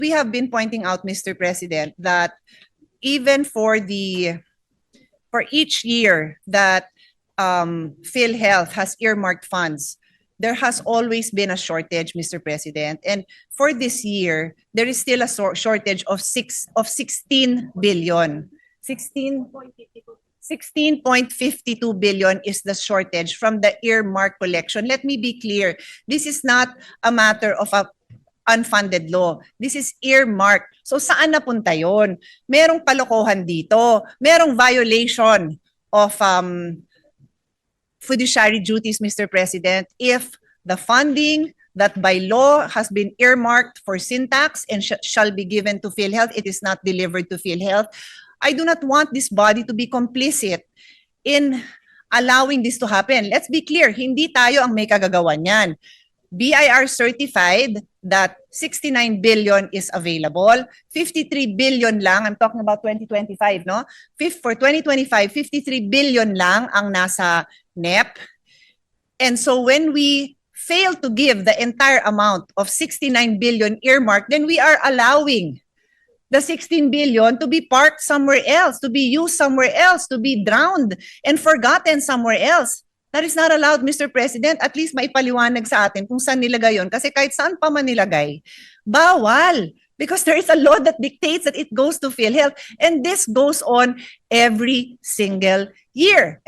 We have been pointing out, Mr. President, that even for each year that PhilHealth has earmarked funds, there has always been a shortage, Mr. President. And for this year, there is still a shortage of 16 billion. 16.52 billion is the shortage from the earmark collection. Let me be clear. This is not a matter of a unfunded law. This is earmarked. So saan napunta yon? Merong kalokohan dito. Merong violation of fiduciary duties, Mr. President, if the funding that by law has been earmarked for Syntax and shall be given to PhilHealth, it is not delivered to PhilHealth. I do not want this body to be complicit in allowing this to happen. Let's be clear, hindi tayo ang may kagagawan yan. BIR certified that 69 billion is available. 53 billion lang, I'm talking about 2025, no? For 2025, 53 billion lang ang nasa NEP. And so when we fail to give the entire amount of 69 billion earmarked, then we are allowing the 16 billion to be parked somewhere else, to be used somewhere else, to be drowned and forgotten somewhere else. That is not allowed, Mr. President. At least maipaliwanag sa atin kung saan nilagay yun. Kasi kahit saan pa man nilagay, bawal. Because there is a law that dictates that it goes to PhilHealth. And this goes on every single year.